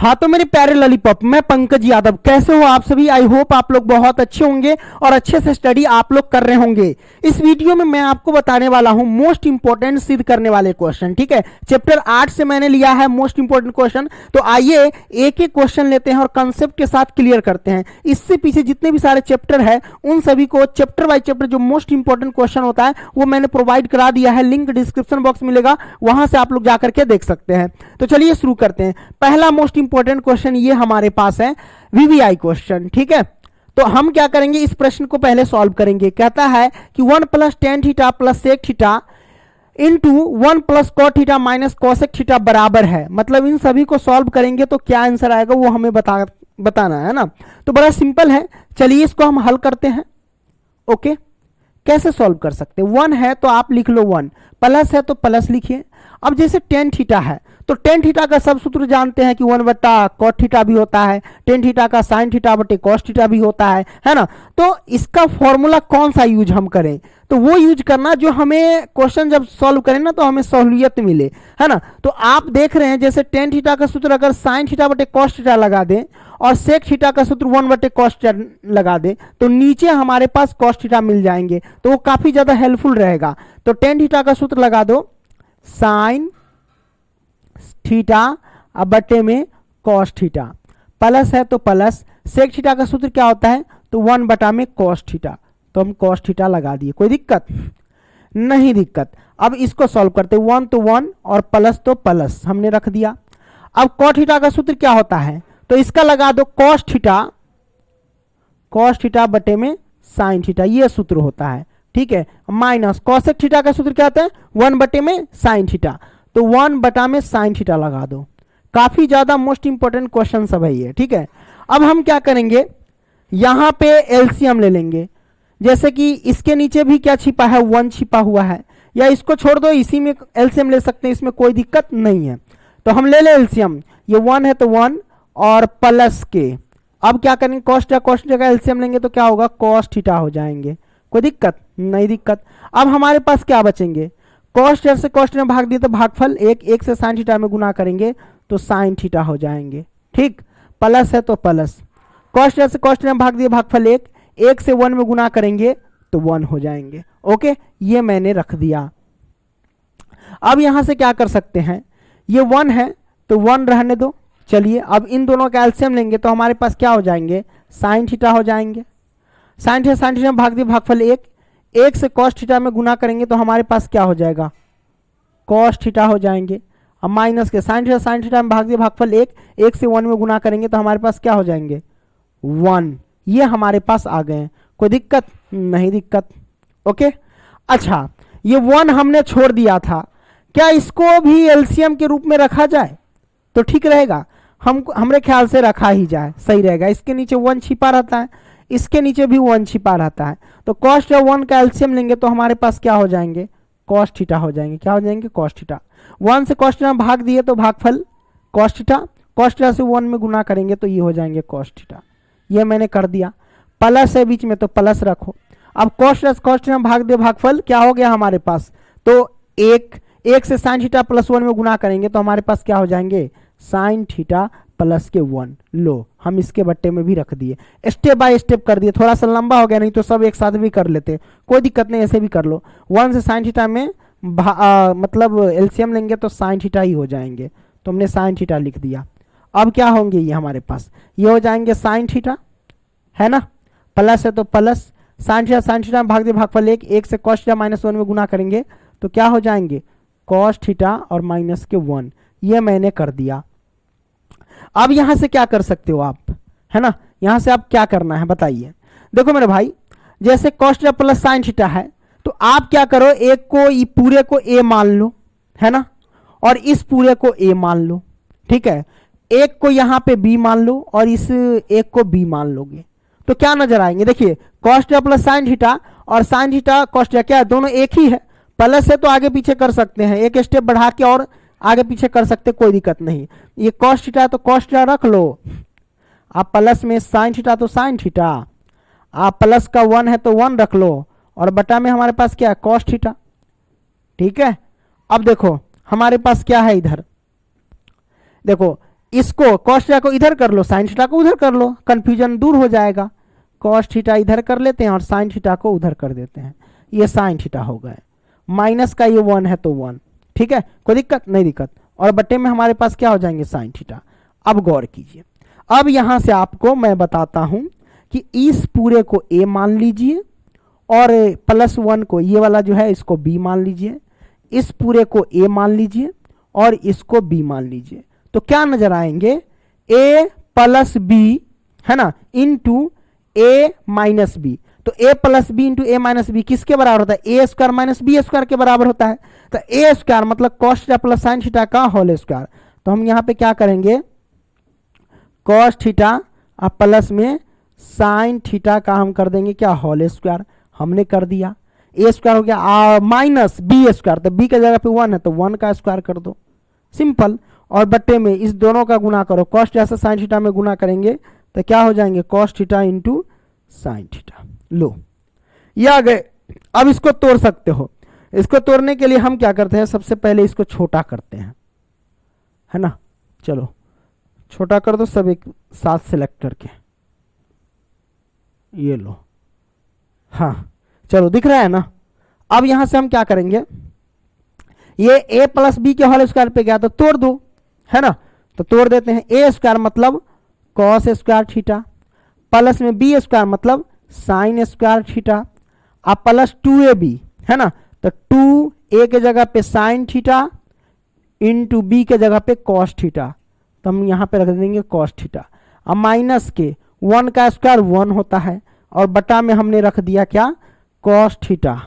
हाँ तो मेरे प्यारे लॉलीपॉप, मैं पंकज यादव। कैसे हो आप सभी? आई होप आप लोग बहुत अच्छे होंगे और अच्छे से स्टडी आप लोग कर रहे होंगे। इस वीडियो में मैं आपको बताने वाला हूं मोस्ट इंपोर्टेंट सिद्ध करने वाले क्वेश्चन। ठीक है, चैप्टर 8 से मैंने लिया है मोस्ट इंपोर्टेंट क्वेश्चन। तो आइए एक एक क्वेश्चन लेते हैं और कंसेप्ट के साथ क्लियर करते हैं। इससे पीछे जितने भी सारे चैप्टर है उन सभी को चैप्टर बाय चैप्टर जो मोस्ट इंपोर्टेंट क्वेश्चन होता है वो मैंने प्रोवाइड करा दिया है। लिंक डिस्क्रिप्शन बॉक्स मिलेगा, वहां से आप लोग जाकर के देख सकते हैं। तो चलिए शुरू करते हैं। पहला मोस्ट इंपोर्टेंट क्वेश्चन ये हमारे पास है वीवीआई क्वेश्चन। ठीक है, तो हम क्या करेंगे, इस प्रश्न को पहले सॉल्व करेंगे। कहता है कि 1 plus tan theta plus sec theta into 1 plus cot theta minus cosec theta बराबर है। मतलब इन सभी को सॉल्व करेंगे तो क्या आंसर आएगा वो हमें बताना है ना। तो बड़ा सिंपल है, चलिए इसको हम हल करते हैं। ओके, कैसे सॉल्व कर सकते हैं? 1 है तो आप लिख लो 1, प्लस है तो प्लस लिखिए। अब जैसे टेन थीटा है तो टेन थीटा का सब सूत्र जानते हैं कि 1 बटा कॉट थीटा भी होता है, टेन थीटा का साइन थीटा बटे कॉस थीटा भी होता है ना। तो इसका फॉर्मूला कौन सा यूज हम करें? तो वो यूज करना जो हमें क्वेश्चन जब सॉल्व करें ना तो हमें सहूलियत मिले, है ना। तो आप देख रहे हैं जैसे टेन थीटा का सूत्र अगर साइन थीटा बटे कॉस थीटा लगा दें और सेक थीटा का सूत्र 1 बटे कॉस थीटा लगा दे तो नीचे हमारे पास कॉस थीटा मिल जाएंगे, तो वो काफी ज्यादा हेल्पफुल रहेगा। तो टेन थीटा का सूत्र लगा दो साइन थीटा अब बटे में कॉस थीटा, प्लस है तो प्लस, सेक थीटा का सूत्र क्या होता है तो 1 बटा में कॉस थीटा, तो हम कॉस थीटा लगा दिए। कोई दिक्कत नहीं? दिक्कत। अब इसको सॉल्व करते, 1 तो 1 और प्लस तो प्लस हमने रख दिया। अब कॉस थीटा का सूत्र क्या होता है तो इसका लगा दो कॉस थीटा बटे में साइन थीटा, ये सूत्र होता है। ठीक है, माइनस कॉसेक थीटा का सूत्र क्या होता है 1 बटे में साइन थीटा, तो 1 बटा में साइन थीटा लगा दो। काफी ज्यादा मोस्ट इंपोर्टेंट क्वेश्चन सब है ये। ठीक है, अब हम क्या करेंगे, यहां पे एलसीएम ले लेंगे। जैसे कि इसके नीचे भी क्या छिपा है 1 छिपा हुआ है, या इसको छोड़ दो इसी में एलसीएम ले सकते हैं, इसमें कोई दिक्कत नहीं है। तो हम ले ले एलसीएम, ये 1 है तो 1 और प्लस के। अब क्या करेंगे, कॉस थीटा का एलसीएम लेंगे तो क्या होगा कॉस थीटा हो जाएंगे। कोई दिक्कत नहीं? दिक्कत। अब हमारे पास क्या बचेंगे, कॉस थीटा से कॉस थीटा भाग दिए तो भागफल 1 से साइन थीटा में गुना करेंगे तो साइन थीटा हो जाएंगे। ठीक, प्लस है तो प्लस, कॉस थीटा से कॉस थीटा भाग दिए भागफल 1 से 1 में गुना करेंगे तो 1 हो जाएंगे। ओके, ये मैंने रख दिया। अब यहां से क्या कर सकते हैं, ये 1 है तो 1 रहने दो। चलिए अब इन दोनों का एलसीएम लेंगे तो हमारे पास क्या हो जाएंगे साइन थीटा हो जाएंगे। साइन थीटा में भाग दिए भागफल 1 से कॉस थीटा में गुना करेंगे तो हमारे पास क्या हो जाएगा कॉस थीटा हो जाएंगे। अब माइनस के साइन थीटा में भाग दिए भागफल 1 से 1 में गुना करेंगे तो हमारे पास क्या हो जाएंगे 1। ये हमारे पास आ गए हैं। कोई दिक्कत नहीं? दिक्कत। ओके, अच्छा ये 1 हमने छोड़ दिया था, क्या इसको भी एलसीएम के रूप में रखा जाए तो ठीक रहेगा? हमरे ख्याल से रखा ही जाए, सही रहेगा। इसके नीचे 1 छिपा रहता है, इसके नीचे भी 1 छिपा रहता है, तो कॉस 1 का एलसीएम लेंगे तो हमारे पास क्या हो जाएंगे कॉस थीटा हो जाएंगे। क्या हो जाएंगे कॉस थीटा। 1 से कॉस थीटा भाग दिए तो भागफल कॉस थीटा से 1 में गुना करेंगे तो ये हो जाएंगे कॉस थीटा। ये मैंने कर दिया। प्लस है बीच में तो प्लस रखो। अब कॉस थीटा भाग दिए भागफल क्या हो गया हमारे पास, तो 1 से साइन थीटा प्लस 1 में गुना करेंगे तो हमारे पास क्या हो जाएंगे साइन थीटा प्लस के 1। लो, हम इसके बट्टे में भी रख दिए, स्टेप बाय स्टेप कर दिए। थोड़ा सा लंबा हो गया, नहीं तो सब एक साथ भी कर लेते, कोई दिक्कत नहीं, ऐसे भी कर लो। 1 से साइन थीटा में मतलब एलसीएम लेंगे तो साइन थीटा ही हो जाएंगे, तो हमने साइन थीटा लिख दिया। अब क्या होंगे ये हमारे पास, ये हो जाएंगे साइन थीटा, है ना, प्लस है तो प्लस, साइन थीटा में भाग दिए भागफल 1 से कॉस थीटा माइनस 1 में गुना करेंगे तो क्या हो जाएंगे कॉस थीटा और माइनस के 1। ये मैंने कर दिया। अब यहां से क्या कर सकते हो आप, है ना, यहां से आप क्या करना है बताइए। देखो मेरे भाई, जैसे cos theta plus sine theta है तो आप क्या करो, एक को ये पूरे को ए मान लो, है ना, और इस पूरे को ए मान लो। ठीक है, एक को यहां पे बी मान लो और इस एक को बी मान लोगे तो क्या नजर आएंगे। देखिए cos theta plus sine theta और साइन थीटा कॉस थीटा क्या है, दोनों एक ही है। प्लस है तो आगे पीछे कर सकते हैं, एक स्टेप बढ़ा के और आगे पीछे कर सकते, कोई दिक्कत नहीं। ये कॉस थीटा तो कॉस थीटा रख लो, आप प्लस में साइन थीटा तो साइन थीटा, आप प्लस का 1 है तो 1 रख लो और बटा में हमारे पास क्या है कॉस थीटा। ठीक है, अब देखो हमारे पास क्या है इधर, देखो इसको कॉस थीटा को इधर कर लो, साइन थीटा को उधर कर लो, कंफ्यूजन दूर हो जाएगा। कॉस थीटा इधर कर लेते हैं और साइन थीटा को उधर कर देते हैं, ये साइन थीटा हो गए। माइनस का ये 1 है तो 1, ठीक है, कोई दिक्कत नहीं दिक्कत। और बट्टे में हमारे पास क्या हो जाएंगे, साइन थीटा। अब गौर कीजिए, अब यहां से आपको मैं बताता हूं कि इस पूरे को a मान लीजिए और +1 को, ये वाला जो है इसको b मान लीजिए, इस पूरे को a मान लीजिए और इसको b मान लीजिए। तो क्या नजर आएंगे, a + b है ना इंटू a माइनस b। तो a + b into a minus B किसके बराबर होता है, a square minus B square के बराबर होता है। तो a स्क्वायर मतलब cos theta plus sine theta का होल स्क्वायर। तो हम यहाँ पे क्या करेंगे, कॉस थीटा प्लस में साइन थीटा का हम कर देंगे क्या, होल स्क्वायर। हमने कर दिया, a स्क्वायर हो गया माइनस बी स्क्वायर, तो b की जगह पे 1 है तो 1 का स्क्वायर कर दो, सिंपल। और बट्टे में इस दोनों का गुना करो, कॉस थीटा से साइन थीटा में गुना करेंगे तो क्या हो जाएंगे, cos theta into sine theta. लो ये आ गए। अब इसको तोड़ सकते हो, इसको तोड़ने के लिए हम क्या करते हैं, सबसे पहले इसको छोटा करते हैं, है ना। चलो छोटा कर दो सब एक साथ सेलेक्ट करके, ये लो, हाँ चलो दिख रहा है ना। अब यहां से हम क्या करेंगे, ये a + b के होल स्क्वायर पे गया तो तोड़ दो, है ना। तो तोड़ देते हैं, a स्क्वायर मतलब कॉस स्क्वायर थीटा प्लस में b स्क्वायर मतलब साइन स्क्वायर थीटा अब प्लस 2ab, है ना। तो 2a के जगह पे साइन थीटा इंटू b के जगह पे कॉस थीटा, तो हम यहाँ पे रख देंगे कॉस थीटा। अब माइनस के 1 का स्क्वायर 1 होता है और बटा में हमने रख दिया क्या, cos theta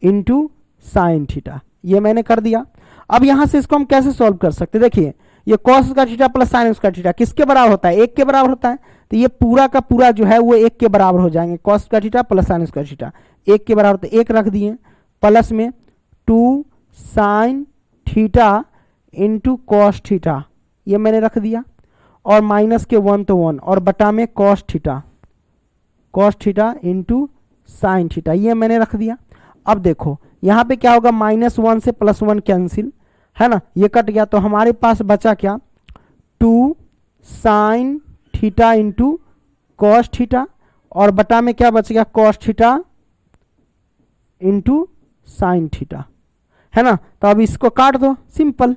into sine theta, ये मैंने कर दिया। अब यहां से इसको हम कैसे सॉल्व कर सकते हैं, देखिए ये cos square theta plus sine square theta किसके बराबर होता है, 1 के बराबर होता है। तो ये पूरा का पूरा जो है वो 1 के बराबर हो जाएंगे, cos square theta plus sine square theta 1 के बराबर, तो 1 रख दिए प्लस में 2 sine theta into cos theta, ये मैंने रख दिया। और माइनस के 1 तो 1 और बटा में cos theta into sine theta, ये मैंने रख दिया। अब देखो यहाँ पे क्या होगा, -1 से +1 कैंसिल, है ना, ये कट गया। तो हमारे पास बचा क्या, 2 sine theta into cos theta और बटा में क्या बच गया, cos theta into sine theta, है ना। तो अब इसको काट दो, simple,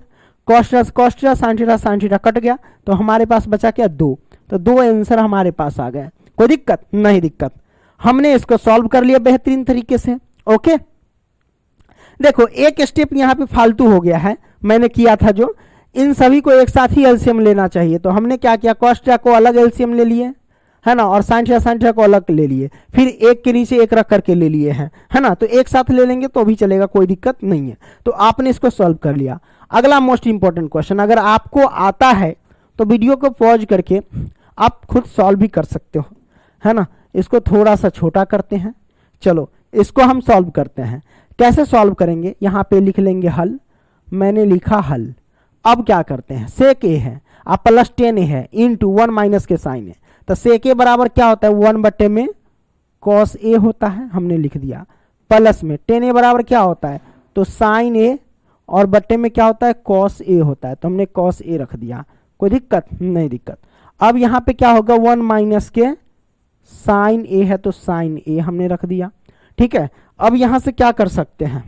cos theta sine theta cut गया। तो हमारे पास बचा क्या, 2। तो 2 आंसर हमारे पास आ गए, कोई दिक्कत नहीं दिक्कत। हमने इसको सॉल्व कर लिया बेहतरीन तरीके से, ओके। देखो एक स्टेप यहाँ पे फालतू हो गया है, मैंने किया था जो, इन सभी को एक साथ ही एलसीएम लेना चाहिए। तो हमने क्या किया, कॉस थीटा को अलग एलसीएम ले लिए, है ना, और साइन थीटा को अलग ले लिए, फिर एक के नीचे एक रख करके ले लिए हैं, है ना। तो एक साथ ले लेंगे तो भी चलेगा, कोई दिक्कत नहीं है। तो आपने इसको सॉल्व कर लिया। अगला मोस्ट इंपॉर्टेंट क्वेश्चन, अगर आपको आता है तो वीडियो को पॉज करके आप खुद सॉल्व भी कर सकते हो, है ना। इसको थोड़ा सा छोटा करते हैं, चलो इसको हम सॉल्व करते हैं। कैसे सॉल्व करेंगे, यहाँ पे लिख लेंगे हल, मैंने लिखा हल। अब क्या करते हैं, सेक ए है अब प्लस 10 है इंटू 1 माइनस के साइन है। तो सेक ए बराबर क्या होता है, 1 बटे में कॉस ए होता है, हमने लिख दिया। प्लस में 10 ए बराबर क्या होता है, तो साइन ए, और बटे में क्या होता है, कॉस ए होता है, तो हमने कॉस ए रख दिया, कोई दिक्कत नहीं दिक्कत। अब यहाँ पे क्या होगा, 1 माइनस के साइन ए है तो साइन ए हमने रख दिया, ठीक है। अब यहां से क्या कर सकते हैं,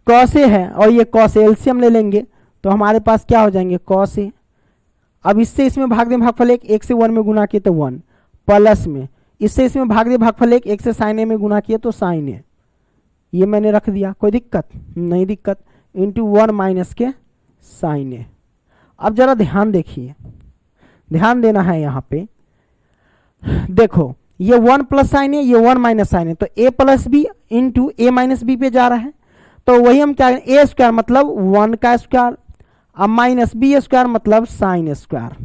कॉस ए है और ये कॉस ए, एलसीएम ले लेंगे तो हमारे पास क्या हो जाएंगे, कॉस ए। अब इससे इसमें भाग दे भागफल 1 से 1 में गुना किए तो 1, प्लस में इससे इसमें भाग दे भागफल 1 से साइन ए में गुना किए तो साइन ए, ये मैंने रख दिया, कोई दिक्कत नहीं दिक्कत, इंटू 1 माइनस के साइन ए। अब जरा ध्यान देखिए, ध्यान देना है यहाँ पे, देखो ये 1 प्लस साइन है, ये 1 माइनस साइन है, तो a plus B into A minus B पे जा रहा है। तो वही हम क्या, ए स्क्वायर मतलब 1 का स्क्वायर, अब माइनस बी स्क्वायर मतलब साइन स्क्वायर,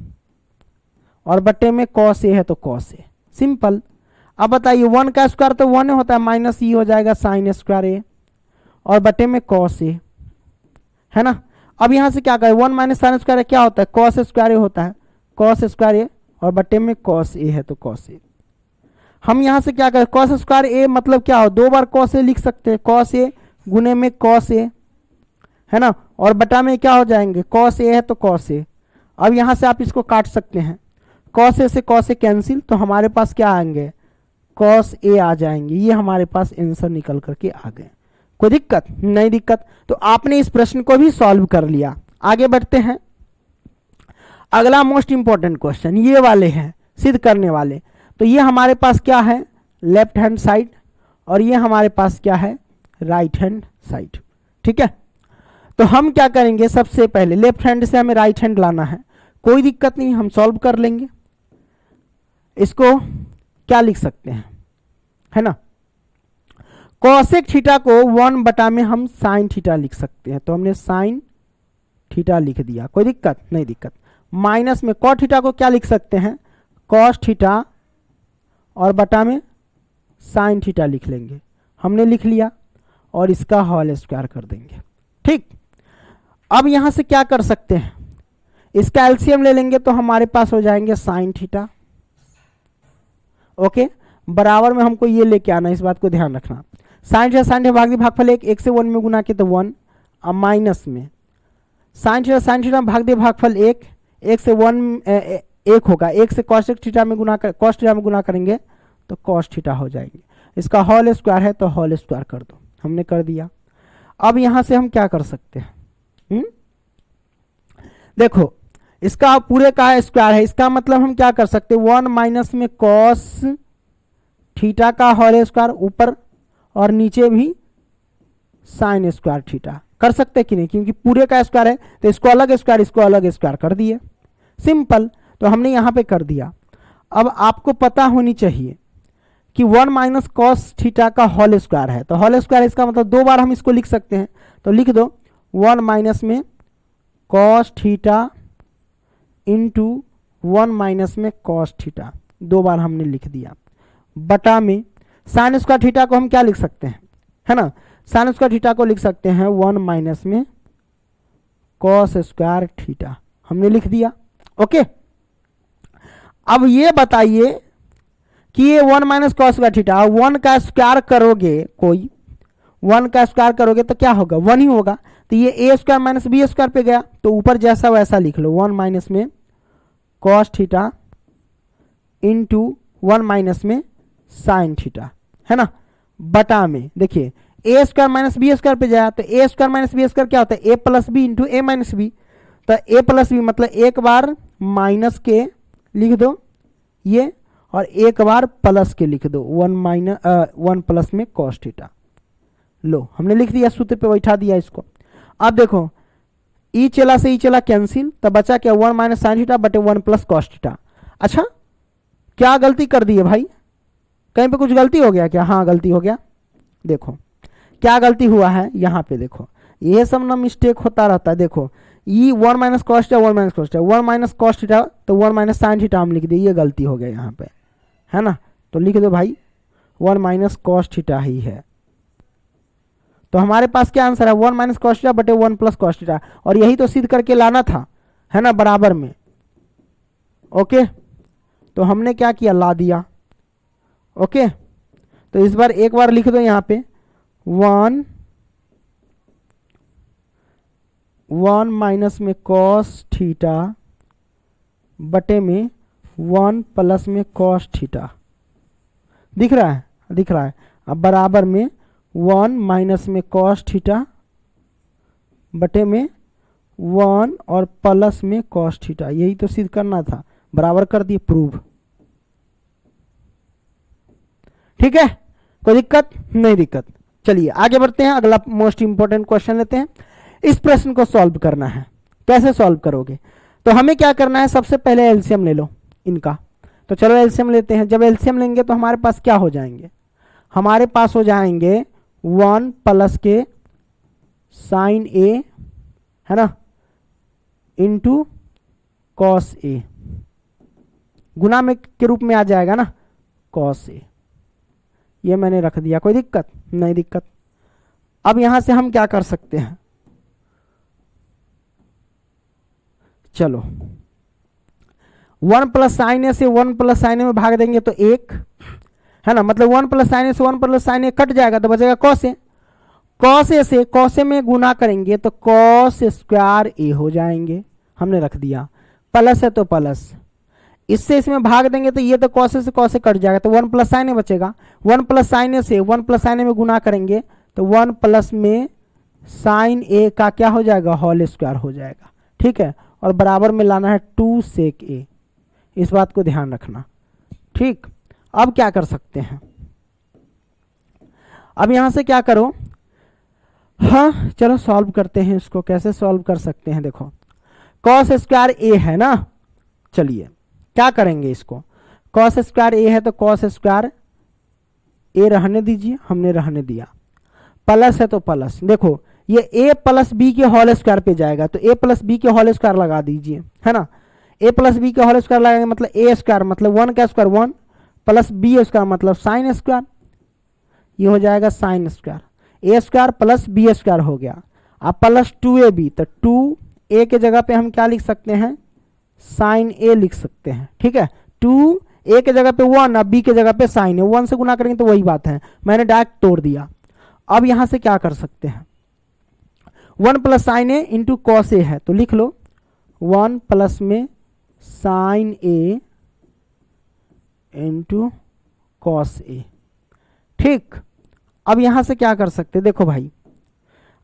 और बटे में कॉस ए है तो कॉस ए, सिंपल। अब बताइए 1 का स्क्वायर तो 1 होता है, माइनस ई हो जाएगा साइन स्क्वायर ए, और बटे में कॉस ए, है ना। अब यहां से क्या करें, 1 माइनस साइन स्क्वायर क्या होता है, कॉस स्क्वायर ए होता है, कॉस स्क्वायर ए, और बटे में कॉस ए है तो कॉस ए। हम यहां से क्या करें, कॉस स्क्वायर ए मतलब क्या हो, 2 बार कॉस ए लिख सकते हैं, कॉस ए गुने में कॉस ए, है ना, और बटा में क्या हो जाएंगे, कॉस ए है तो कॉस ए। अब यहाँ से आप इसको काट सकते हैं, कॉस ए से कॉस ए कैंसिल, तो हमारे पास क्या आएंगे, कॉस ए आ जाएंगे। ये हमारे पास आंसर निकल करके आ गए। कोई दिक्कत नहीं, दिक्कत। तो आपने इस प्रश्न को भी सॉल्व कर लिया। आगे बढ़ते हैं, अगला मोस्ट इंपॉर्टेंट क्वेश्चन ये वाले हैं सिद्ध करने वाले। तो ये हमारे पास क्या है, लेफ्ट हैंड साइड, और ये हमारे पास क्या है, राइट हैंड साइड। ठीक है, तो हम क्या करेंगे, सबसे पहले लेफ्ट हैंड से हमें राइट हैंड लाना है। कोई दिक्कत नहीं, हम सॉल्व कर लेंगे। इसको क्या लिख सकते हैं, है ना, कोसेक थीटा को 1 बटा में हम साइन थीटा लिख सकते हैं। तो हमने साइन थीटा लिख दिया, कोई दिक्कत नहीं, दिक्कत। माइनस में कॉट थीटा को क्या लिख सकते हैं, कॉस थीटा, और बटा में साइन थीटा लिख लेंगे। हमने लिख लिया, और इसका होल स्क्वायर कर देंगे। ठीक, अब यहां से क्या कर सकते हैं, इसका एलसीएम ले लेंगे तो हमारे पास हो जाएंगे साइन थीटा। ओके, बराबर में हमको ये लेके आना, इस बात को ध्यान रखना। साइन थीटा भाग दी भागफल 1 से 1 में गुना के तो 1, अब माइनस में साइन थीटा भाग दे भागफल 1 से 1 1 होगा, 1 से कॉस थीटा में गुना करेंगे तो कॉस थीटा हो जाएंगे। इसका होल स्क्वायर है तो होल स्क्वायर कर दो, हमने कर दिया। अब यहां से हम क्या कर सकते हैं, देखो इसका पूरे का स्क्वायर है, इसका मतलब हम क्या कर सकते हैं, 1 माइनस में कॉस थीटा का होल स्क्वायर ऊपर, और नीचे भी साइन स्क्वायर थीटा कर सकते हैं कि नहीं, क्योंकि पूरे का स्क्वायर है तो इसको अलग स्क्वायर, इसको अलग स्क्वायर कर दिए, सिंपल। तो हमने यहां पे कर दिया। अब आपको पता होनी चाहिए कि 1 माइनस कॉस थीटा का होल स्क्वायर है, तो होल स्क्वायर इसका मतलब 2 बार हम इसको लिख सकते हैं। तो लिख दो 1 माइनस में कॉस थीटा इंटू 1 माइनस में कॉस थीटा, 2 बार हमने लिख दिया, बटा में साइन स्क्वायर थीटा को हम क्या लिख सकते हैं, है ना, साइन स्क्वायर थीटा को लिख सकते हैं 1 माइनस में कॉस स्क्वायर थीटा, हमने लिख दिया। ओके, अब ये बताइए कि ये 1 माइनस कॉस स्क्वायर थीटा, 1 का स्क्वायर करोगे, कोई 1 का स्क्वायर करोगे तो क्या होगा, 1 ही होगा। तो ये ए स्क्वायर माइनस बी स्क्वायर पे गया, तो ऊपर जैसा वैसा लिख लो, 1 माइनस में कॉस थीटा इंटू 1 माइनस में साइन थीटा, है ना, बटा में देखिए ए स्क्वायर माइनस बी स्क्वायर पे जाए, तो ए स्क्वायर माइनस बी स्क्वायर क्या होता है, ए plus B into A minus B. तो ए प्लस बी मतलब एक बार माइनस के लिख दो ये, और एक बार प्लस के लिख दो 1 प्लस में कॉस थीटा। लो, हमने लिख दिया, सूत्र पे बैठा दिया इसको। अब देखो ई चला से ई चला कैंसिल, तो बचा क्या, 1 माइनस साइन थीटा बटे 1 प्लस कॉस थीटा। अच्छा, क्या गलती कर दी है भाई, कहीं पे कुछ गलती हो गया क्या, हाँ गलती हो गया। देखो क्या गलती हुआ है, यहाँ पे देखो, ये सब ना मिस्टेक होता रहता है। देखो ई 1 minus cos theta, 1 minus cos theta, 1 minus cos theta, तो 1 माइनस साइन थीटा हम लिख दिए, ये गलती हो गया यहाँ पे, है ना। तो लिख दो भाई 1 माइनस कॉस थीटा ही है। तो हमारे पास क्या आंसर है, 1 माइनस कॉस थीटा बटे 1 प्लस कॉस थीटा, और यही तो सिद्ध करके लाना था, है ना, बराबर में। ओके, तो हमने क्या किया, ला दिया। ओके, तो इस बार एक बार लिख दो यहाँ पे 1 माइनस में कॉस थीटा बटे में 1 प्लस में कॉस थीटा, दिख रहा है, दिख रहा है। अब बराबर में 1 माइनस में कॉस थीटा बटे में 1 और प्लस में कॉस थीटा, यही तो सिद्ध करना था, बराबर कर दिए, प्रूव। ठीक है, कोई दिक्कत नहीं, दिक्कत। चलिए आगे बढ़ते हैं, अगला मोस्ट इंपॉर्टेंट क्वेश्चन लेते हैं। इस प्रश्न को सॉल्व करना है, कैसे सॉल्व करोगे, तो हमें क्या करना है, सबसे पहले एलसीएम ले लो इनका। तो चलो एलसीएम लेते हैं। जब एलसीएम लेंगे तो हमारे पास क्या हो जाएंगे, हमारे पास हो जाएंगे 1 प्लस के साइन ए, है ना, इंटू कॉस ए, गुना में के रूप में आ जाएगा ना, कॉस ए, ये मैंने रख दिया, कोई दिक्कत नहीं, दिक्कत। अब यहां से हम क्या कर सकते हैं, चलो 1 प्लस साइन ए से 1 प्लस साइन ए में भाग देंगे तो 1, है ना, मतलब 1 प्लस साइन ए से 1 प्लस साइन ए कट जाएगा तो बचेगा कॉस ए। कॉस ए से कॉस ए में गुना करेंगे तो कॉस स्क्वायर ए हो जाएंगे, हमने रख दिया। प्लस है तो प्लस, इससे इसमें भाग देंगे तो ये तो कॉस ए से कॉस ए कट जाएगा, तो 1 प्लस साइन ए बचेगा। 1 प्लस साइन ए से 1 प्लस साइन ए में गुना करेंगे तो 1 प्लस में साइन ए का क्या हो जाएगा, होल स्क्वायर हो जाएगा। ठीक है, और बराबर में लाना है 2 सेक ए, इस बात को ध्यान रखना। ठीक, अब क्या कर सकते हैं, अब यहां से क्या करो, हाँ चलो सॉल्व करते हैं इसको। कैसे सॉल्व कर सकते हैं, देखो कॉस स्क्वायर ए है ना, चलिए क्या करेंगे इसको, कॉस स्क्वायर ए है तो कॉस स्क्वायर ए रहने दीजिए, हमने रहने दिया। प्लस है तो प्लस, देखो ये ए प्लस बी के होल स्क्वायर पे जाएगा तो ए प्लस बी के होल स्क्वायर लगा दीजिए, है ना। ए प्लस बी के होल स्क्वायर लगाएंगे मतलब ए स्क्वायर मतलब 1 का स्क्वायर 1 प्लस बी स्क्वायर मतलब साइन स्क्वायर, ये हो जाएगा साइन स्क्वायर। ए स्क्वायर प्लस बी स्क्वायर हो गया, अब प्लस 2ab, तो 2a के जगह पे हम क्या लिख सकते हैं, साइन ए लिख सकते हैं। ठीक है, 2a के जगह पे 1, अब b के जगह पे साइन है, 1 से गुना करेंगे तो वही बात है, मैंने डायरेक्ट तोड़ दिया। अब यहां से क्या कर सकते हैं, 1 plus sine A into cos A है तो लिख लो 1 प्लस में sign A into cos A. ठीक, अब यहां से क्या कर सकते हैं, देखो भाई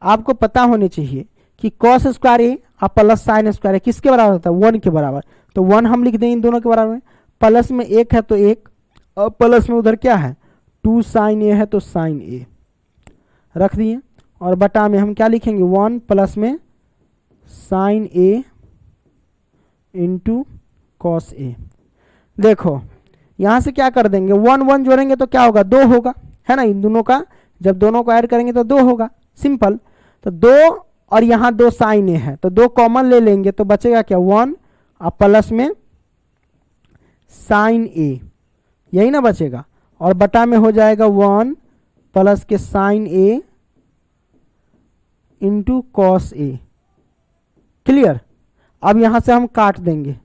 आपको पता होने चाहिए कि कॉस स्क्वायर ए और प्लस साइन स्क्वायर ए किसके बराबर होता है, 1 के बराबर, तो 1 हम लिख दें इन दोनों के बराबर में। प्लस में 1 है तो 1, और प्लस में उधर क्या है 2 साइन ए है तो साइन ए रख दिए, और बटा में हम क्या लिखेंगे 1 प्लस में sign A into cos A. देखो यहां से क्या कर देंगे, 1 1 जोड़ेंगे तो क्या होगा 2 होगा, है ना, इन दोनों का जब दोनों को ऐड करेंगे तो 2 होगा, सिंपल। तो 2 और यहाँ 2 साइन ए है तो 2 कॉमन ले लेंगे तो बचेगा क्या 1 और प्लस में साइन ए, यही ना बचेगा, और बटा में हो जाएगा 1 प्लस के sign A into cos A. Clear, अब यहां से हम काट देंगे,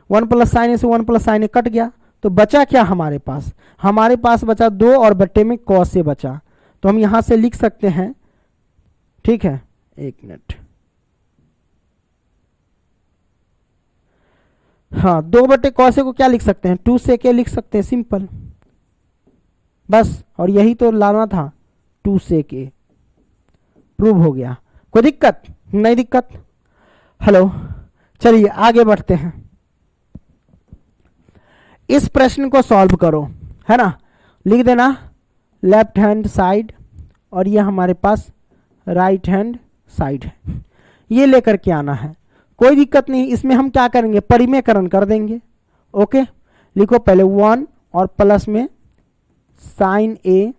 1 प्लस साइन ए से 1 प्लस साइन ए कट गया, तो बचा क्या हमारे पास, हमारे पास बचा 2 और बट्टे में कॉस ए बचा, तो हम यहां से लिख सकते हैं। ठीक है, एक मिनट, हाँ 2 बट्टे कॉस ए को क्या लिख सकते हैं 2 सेक ए लिख सकते हैं, सिंपल बस, और यही तो लाना था 2 सेक ए, प्रूव हो गया। कोई दिक्कत नहीं, दिक्कत, हेलो, चलिए आगे बढ़ते हैं। इस प्रश्न को सॉल्व करो, है ना, लिख देना लेफ्ट हैंड साइड और ये हमारे पास राइट हैंड साइड है, ये लेकर के आना है, कोई दिक्कत नहीं। इसमें हम क्या करेंगे, परिमेयकरण कर देंगे। ओके, लिखो पहले 1 और प्लस में साइन ए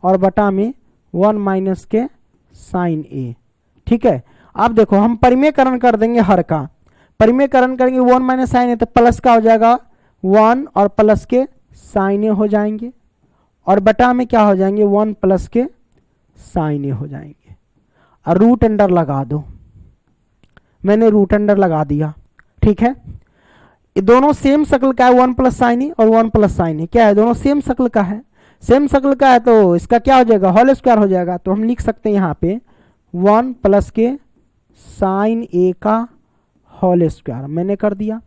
और बटा में 1 माइनस के साइन ए। ठीक है, अब देखो हम परिमेयकरण कर देंगे हर का, परिमेयकरण करेंगे 1 माइनस साइन ए तो प्लस का हो जाएगा 1 और प्लस के साइन ए हो जाएंगे, और बटा में क्या हो जाएंगे 1 प्लस के साइन ए हो जाएंगे, और रूट अंडर लगा दो, मैंने रूट अंडर लगा दिया। ठीक है, ये दोनों सेम शक्ल का है, 1 प्लस साइन ए और 1 प्लस साइन ए क्या है, दोनों सेम शक्ल का है, सेम शक्ल का है तो इसका क्या हो जाएगा होल स्क्वायर हो जाएगा, तो हम लिख सकते हैं यहाँ पे 1 प्लस के साइन ए का होल स्क्वायर मैंने कर दिया,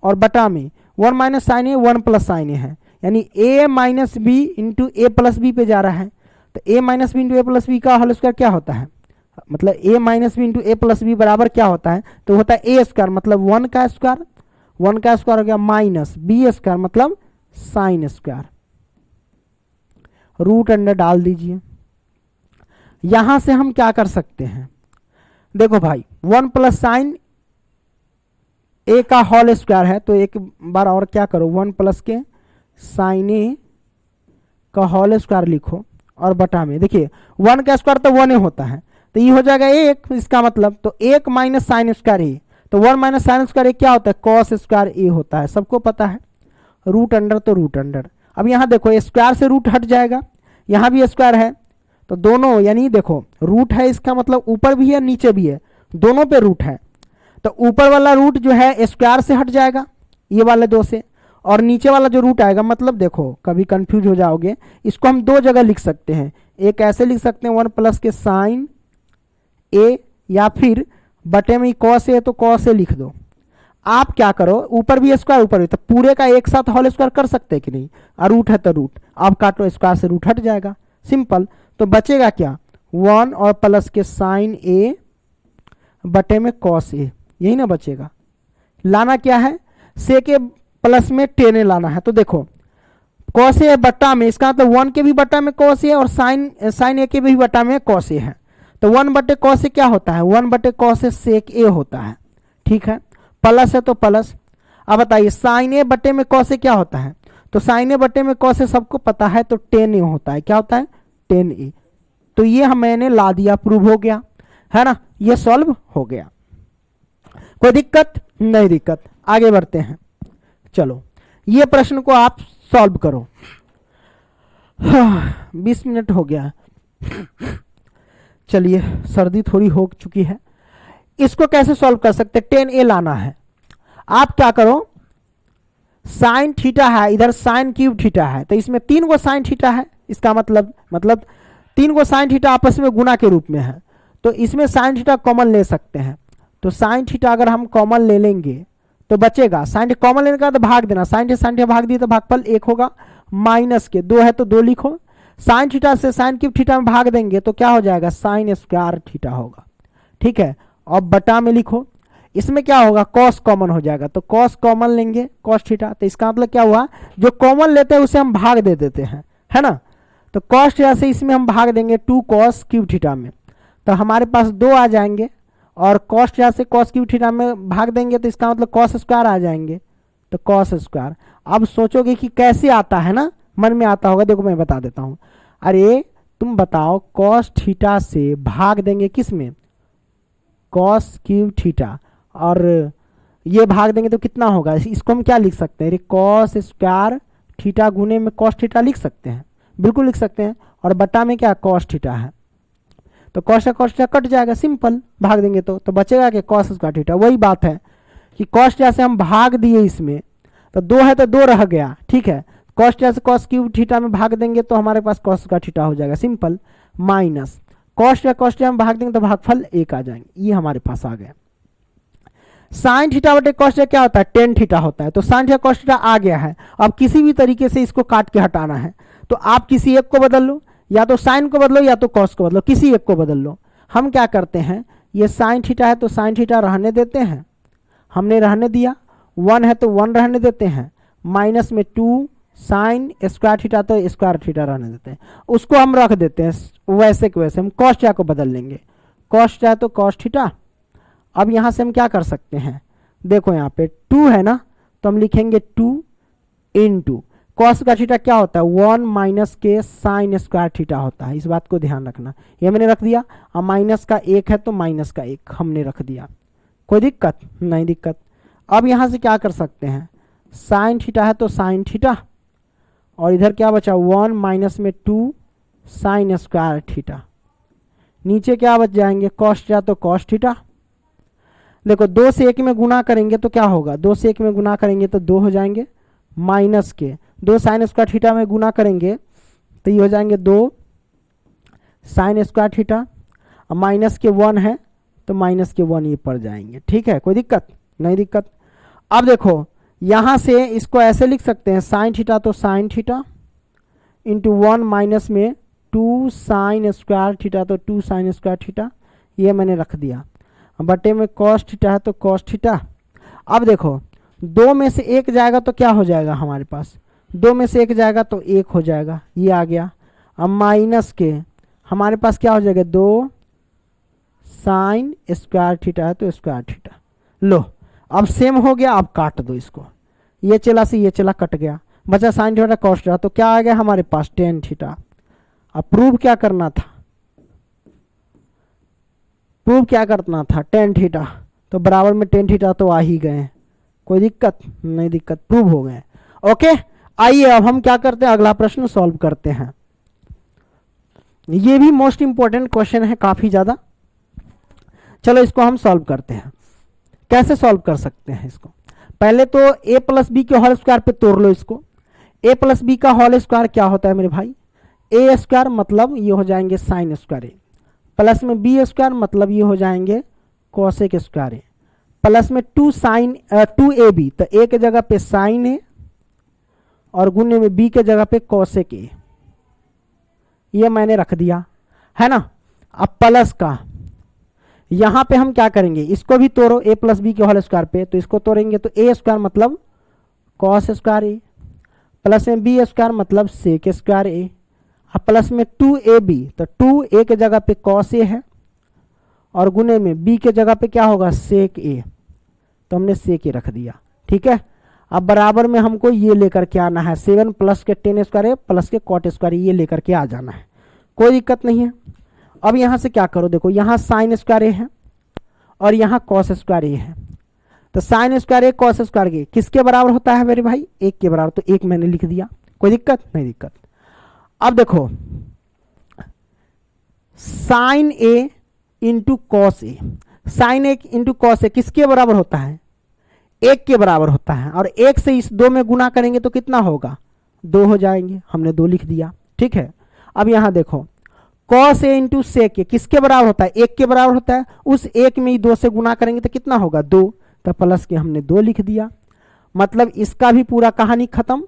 और बटा में 1 minus sine A 1 plus sine A है, यानी a minus B into A plus B पे जा रहा है, तो a minus B into A plus B का होल स्क्वायर क्या होता है, मतलब a minus B into A plus B बराबर क्या होता है, तो होता है ए स्क्वायर मतलब 1 का स्क्वायर, 1 का स्क्वायर हो गया माइनस बी स्क्वायर मतलब साइन स्क्वायर, रूट अंडर डाल दीजिए। यहां से हम क्या कर सकते हैं, देखो भाई 1 प्लस साइन ए का होल स्क्वायर है, तो एक बार और क्या करो 1 प्लस के साइन ए का होल स्क्वायर लिखो, और बटा में देखिए 1 का स्क्वायर तो 1 होता है, तो ये हो जाएगा 1, इसका मतलब तो 1 माइनस साइन स्क्वायर ए, तो 1 माइनस साइन स्क्वायर ए क्या होता है कॉस स्क्वायर ए होता है, सबको पता है, रूट अंडर तो रूट अंडर। अब यहाँ देखो स्क्वायर से रूट हट जाएगा, यहाँ भी स्क्वायर है तो दोनों, यानी देखो रूट है इसका मतलब ऊपर भी है नीचे भी है, दोनों पे रूट है, तो ऊपर वाला रूट जो है स्क्वायर से हट जाएगा ये वाले 2 से, और नीचे वाला जो रूट आएगा, मतलब देखो कभी कंफ्यूज हो जाओगे, इसको हम 2 जगह लिख सकते हैं, एक ऐसे लिख सकते हैं 1 प्लस के साइन ए, या फिर बटे में कॉस ए है तो कॉस ए लिख दो। आप क्या करो, ऊपर भी स्क्वायर ऊपर भी, तो पूरे का एक साथ होल स्क्वायर कर सकते हैं कि नहीं, और रूट है तो रूट, अब काटो स्क्वायर से रूट हट जाएगा, सिंपल। तो बचेगा क्या, 1 और प्लस के साइन ए बटे में कॉस ए, यही ना बचेगा। लाना क्या है, सेक ए प्लस में टेन ए लाना है। तो देखो कॉस ए बट्टा में, इसका मतलब 1 के भी बट्टा में कॉस ए और साइन ए के भी बट्टा में कॉस ए है। तो 1 बटे कॉस ए क्या होता है, 1 बटे कॉस ए सेक ए होता है, ठीक है। प्लस है तो प्लस। अब बताइए साइन ए बटे में कॉस ए क्या होता है, तो साइन ए बटे में कॉस ए सबको पता है, तो टेन ए होता है। क्या होता है, टेन ए। तो ये मैंने ला दिया, प्रूव हो गया है ना, ये सॉल्व हो गया। कोई दिक्कत नहीं, दिक्कत। आगे बढ़ते हैं, चलो ये प्रश्न को आप सॉल्व करो। 20 मिनट हो गया, चलिए सर्दी थोड़ी हो चुकी है। इसको कैसे सॉल्व कर सकते, 10a लाना है। आप क्या करो, साइन थीटा है, इधर साइन क्यूब थीटा है, तो इसमें 3 गो साइन थीटा है, इसका मतलब 3 गो साइन थीटा आपस में गुना के रूप में है, तो इसमें साइन थीटा कॉमन ले सकते हैं। तो साइन थीटा अगर हम कॉमन ले लेंगे तो बचेगा, साइन कॉमन लेने का तो भाग देना, साइन थीटा भाग दिए तो भागफल 1 होगा, माइनस के 2 है तो 2 लिखो। साइन थीटा से साइन क्यूब थीटा में भाग देंगे तो क्या हो जाएगा, साइन स्क्वायर थीटा होगा, ठीक है। और बटा में लिखो, इसमें क्या होगा, कॉस कॉमन हो जाएगा, तो कॉस कॉमन लेंगे कॉस थीटा, तो इसका मतलब क्या हुआ, जो कॉमन लेते हैं उसे हम भाग दे देते हैं, है ना। तो कॉस थीटा से इसमें हम भाग देंगे 2 कॉस क्यूब थीटा में, तो हमारे पास 2 आ जाएंगे, और कॉस थीटा से कॉस क्यूब थीटा में भाग देंगे तो इसका मतलब कॉस स्क्वायर आ जाएंगे, तो कॉस स्क्वायर। अब सोचोगे कि कैसे आता है ना, मन में आता होगा, देखो मैं बता देता हूँ। अरे तुम बताओ, कॉस थीटा से भाग देंगे किस में, कॉस क्यूब थीटा, और ये भाग देंगे तो कितना होगा, इसको हम क्या लिख सकते हैं, कॉस स्क्वायर थीटा गुने में कॉस थीटा लिख सकते हैं, बिल्कुल लिख सकते हैं। और बटा में क्या कॉस थीटा है, तो कॉस थीटा कट जाएगा, सिंपल, भाग देंगे तो बचेगा कि कॉस स्क्वायर थीटा। वही बात है कि कॉस थीटा से हम भाग दिए इसमें, तो 2 है तो 2 रह गया, ठीक है। कॉस थीटा से कॉस क्यूब थीटा में भाग देंगे तो हमारे पास कॉस स्क्वायर थीटा हो जाएगा, सिंपल, माइनस कॉस थीटा में भाग देंगे तो भागफल 1 आ जाएंगे, ये हमारे पास आ गया। साइन थीटा बटे कॉस थीटा क्या होता है, टेन थीटा होता है, तो साइन थीटा कॉस थीटा आ गया है। अब किसी भी तरीके से इसको काट के हटाना है, तो आप किसी एक को बदल लो, या तो साइन को बदलो या तो कॉस को बदलो, किसी एक को बदल लो। हम क्या करते हैं, ये साइन थीटा है तो साइन थीटा रहने देते हैं, हमने रहने दिया। 1 है तो 1 रहने देते हैं, माइनस में 2 साइन स्क्वायर थीटा, तो स्क्वायर थीटा रहने देते हैं, उसको हम रख देते हैं वैसे के वैसे। हम कॉस थीटा को बदल लेंगे, कॉस थीटा तो कॉस थीटा। अब यहाँ से हम क्या कर सकते हैं, देखो यहाँ पे 2 है ना, तो हम लिखेंगे 2 इंटू कॉस का थीटा क्या होता है, 1 माइनस के साइन स्क्वायर थीटा होता है, इस बात को ध्यान रखना। ये मैंने रख दिया, अब माइनस का 1 है तो माइनस का 1 हमने रख दिया, कोई दिक्कत नहीं, दिक्कत। अब यहाँ से क्या कर सकते हैं, साइन थीटा है तो साइन थीटा, और इधर क्या बचा 1 माइनस में 2 साइन स्क्वायर थीटा, नीचे क्या बच जाएंगे, कॉस थीटा तो कॉस थीटा। देखो 2 से 1 में गुना करेंगे तो क्या होगा, 2 से 1 में गुना करेंगे तो 2 हो जाएंगे, माइनस के 2 साइन स्क्वायर थीटा में गुना करेंगे तो ये हो जाएंगे 2 साइन स्क्वायर थीटा, और माइनस के 1 है तो माइनस के 1 ये पड़ जाएंगे, ठीक है, कोई दिक्कत नहीं, दिक्कत। अब देखो यहाँ से इसको ऐसे लिख सकते हैं, साइन थीटा तो साइन थीटा इंटू 1 माइनस में 2 साइन स्क्वायर थीटा, तो 2 साइन स्क्वायर थीटा, ये मैंने रख दिया, बटे में कॉस थीटा है तो कॉस थीटा। अब देखो 2 में से 1 जाएगा तो क्या हो जाएगा हमारे पास, 2 में से 1 जाएगा तो 1 हो जाएगा, ये आ गया। अब माइनस के हमारे पास क्या हो जाएगा, 2 साइन स्क्वायर थीटा है तो स्क्वायर थीटा। लो अब सेम हो गया, अब काट दो इसको, ये चला से ये चला कट गया, बचा साइन थीटा कॉस थीटा, तो क्या आ गया हमारे पास टेन थीटा। अब प्रूव क्या करना था, प्रूव क्या करना था, टेन थीटा, तो बराबर में टेन थीटा तो आ ही गए, कोई दिक्कत नहीं, दिक्कत, प्रूव हो गए। ओके, आइए अब हम क्या करते हैं, अगला प्रश्न सॉल्व करते हैं। ये भी मोस्ट इंपॉर्टेंट क्वेश्चन है काफी ज्यादा, चलो इसको हम सॉल्व करते हैं। कैसे सॉल्व कर सकते हैं इसको, पहले तो a प्लस बी के होल स्क्वायर पे तोड़ लो इसको। a प्लस बी का होल स्क्वायर क्या होता है मेरे भाई, ए स्क्वायर मतलब ये हो जाएंगे साइन स्क्वायर ए, प्लस में बी स्क्वायर मतलब ये हो जाएंगे कॉसेक स्क्वायर ए, प्लस में 2ab, तो ए के जगह पे साइन ए और गुने में बी के जगह पे कॉसेक ए, ये मैंने रख दिया है ना। अब प्लस का यहां पे हम क्या करेंगे, इसको भी तोड़ो a प्लस बी के होल स्क्वायर पे, तो इसको तोड़ेंगे तो ए स्क्वायर मतलब कॉस स्क्वायर ए, प्लस में बी स्क्वायर मतलब सेक स्क्वायर ए, अब प्लस में 2ab, तो 2 a के जगह पे कॉस ए है और गुने में b के जगह पे क्या होगा सेक ए, तो हमने सेक ए रख दिया। ठीक है, अब बराबर में हमको ये लेकर के आना है 7 प्लस के टेन स्क्वायर ए प्लस के कॉट स्क्वायर, ये लेकर के आ जाना है, कोई दिक्कत नहीं है। अब यहाँ से क्या करो, देखो यहाँ साइन स्क्वायर ए है और यहाँ कॉस स्क्वायर ए है, तो साइन स्क्वायर ए कॉस स्क्वायर ए किसके बराबर होता है मेरे भाई, 1 के बराबर, तो 1 मैंने लिख दिया, कोई दिक्कत नहीं दिक्कत। अब देखो sign A into cos A, sign A into cos A किसके बराबर होता है, 1 के बराबर होता है, और 1 से इस 2 में गुना करेंगे तो कितना होगा 2 हो जाएंगे, हमने 2 लिख दिया। ठीक है, अब यहाँ देखो कॉस ए इंटू सेक ए किसके बराबर होता है, 1 के बराबर होता है, उस 1 में ही 2 से गुना करेंगे तो कितना होगा 2, तो प्लस के हमने 2 लिख दिया। मतलब इसका भी पूरा कहानी खत्म,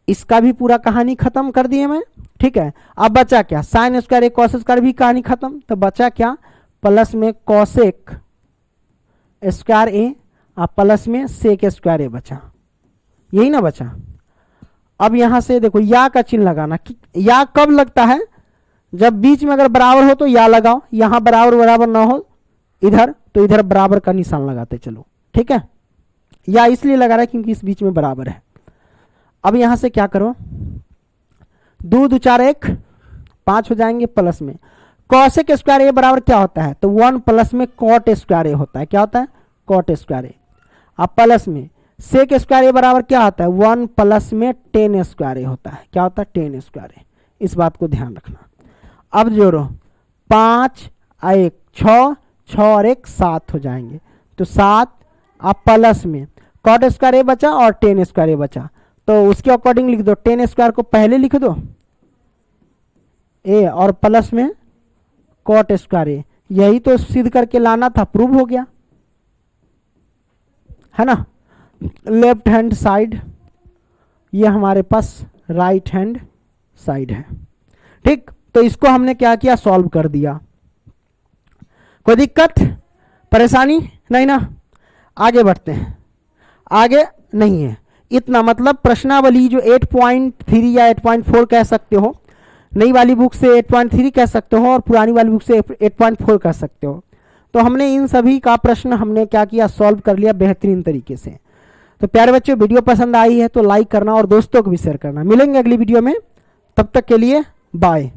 इसका भी पूरा कहानी खत्म कर दिए मैं। ठीक है, अब बचा क्या, साइन स्क्वायर ए कॉस स्क्वायर भी कहानी खत्म, तो बचा क्या प्लस में कॉसेक स्क्वायर ए और प्लस में सेक स्क्वायर ए बचा, यही ना बचा। अब यहां से देखो या का चिन्ह लगाना, या कब लगता है, जब बीच में अगर बराबर हो तो या लगाओ, यहां बराबर बराबर ना हो इधर, तो इधर बराबर का निशान लगाते चलो। ठीक है, या इसलिए लगा रहा है क्योंकि इस बीच में बराबर है। अब यहां से क्या करो, 2 2 4 1 5 हो जाएंगे, प्लस में कॉसेक स्क्वायर ए बराबर क्या होता है, तो 1 प्लस में कॉट स्क्वायर ए होता है, क्या होता है कॉट स्क्वायर ए, अब प्लस में सेक स्क्वायर ए बराबर क्या होता है 1 प्लस में टेन स्क्वायर ए होता है, क्या होता है टेन स्क्वायर ए, इस बात को ध्यान रखना। अब जोड़ो 5 1 6 6 और 1 7 हो जाएंगे, तो 7, अब प्लस में कॉट स्क्वायर ए बचा और टेन स्क्वायर ए बचा, तो उसके अकॉर्डिंग लिख दो, टेन स्क्वायर को पहले लिख दो ए और प्लस में कॉट स्क्वायर ए, यही तो सिद्ध करके लाना था, प्रूव हो गया है ना। लेफ्ट हैंड साइड, ये हमारे पास राइट हैंड साइड है। ठीक, तो इसको हमने क्या किया सॉल्व कर दिया, कोई दिक्कत परेशानी नहीं ना। आगे बढ़ते हैं, आगे नहीं है इतना, मतलब प्रश्नावली जो 8.3 या 8.4 कह सकते हो, नई वाली बुक से 8.3 कह सकते हो और पुरानी वाली बुक से 8.4 कह सकते हो, तो हमने इन सभी का प्रश्न हमने क्या किया सॉल्व कर लिया बेहतरीन तरीके से। तो प्यारे बच्चों वीडियो पसंद आई है तो लाइक करना और दोस्तों को भी शेयर करना। मिलेंगे अगली वीडियो में, तब तक के लिए बाय।